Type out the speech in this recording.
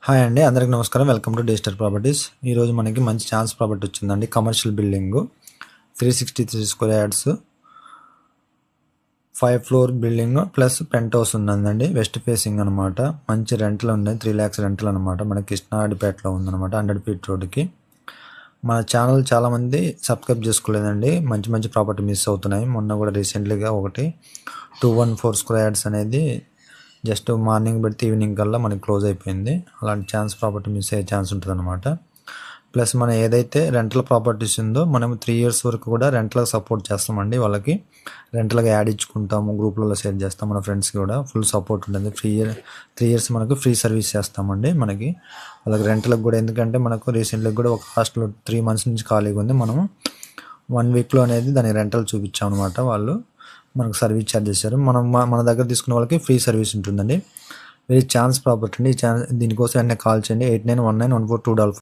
Hi అండి, అందరికి నమస్కారం. Welcome to digital properties. ఈరోజు మనకి మంచి ఛాన్స్ ప్రాపర్టీ వచ్చిందండి. Commercial building 363 square yards 5 floor building plus penthouse ఉందండి. వెస్ట్ ఫేసింగ్ అనమాట. మంచి రెంట్లు ఉన్నాయి. 3 lakhs రెంట్లు అనమాట. మనకి కృష్ణాడిపేటలో ఉందన్నమాట. 100 feet రోడ్డుకి. మన ఛానల్ చాలామంది సబ్స్క్రైబ్ చేసుకోలేదండి. మంచి మంచి ప్రాపర్టీ మిస్ అవుతున్నాయి. మొన్న కూడా రీసెంట్లీగా ఒకటి 214 స్క్వేర్ యార్డ్స్ అనేది జస్ట్ మార్నింగ్ పెడితే ఈవినింగ్ కల్లా మనకి క్లోజ్ అయిపోయింది. అలాంటి ఛాన్స్ ప్రాపర్టీ మిస్ అయ్యే ఛాన్స్ ఉంటుంది అనమాట. ప్లస్ మనం ఏదైతే రెంటల్ ప్రాపర్టీస్ ఉందో మనం 3 years వరకు కూడా రెంట్లకు సపోర్ట్ చేస్తామండి. వాళ్ళకి రెంట్లకు యాడ్ ఇచ్చుకుంటాము, గ్రూప్లలో షేర్ చేస్తాం. మన ఫ్రెండ్స్కి కూడా ఫుల్ సపోర్ట్ ఉంటుంది. 3 years మనకు ఫ్రీ సర్వీస్ చేస్తామండి. మనకి వాళ్ళకి రెంట్లకు కూడా, ఎందుకంటే మనకు రీసెంట్గా కూడా ఒక హాస్టల్ 3 months నుంచి ఖాళీగా ఉంది. మనము 1 weekలో అనేది దాని రెంటల్ చూపించాం అనమాట. వాళ్ళు మనకు సర్వీస్ ఛార్జ్ చేశారు. మన దగ్గర తీసుకున్న వాళ్ళకి ఫ్రీ సర్వీస్ ఉంటుందండి. వెరీ ఛాన్స్ ప్రాపర్టీ అండి. దీనికోసం వెంటనే కాల్ చేయండి. 89191424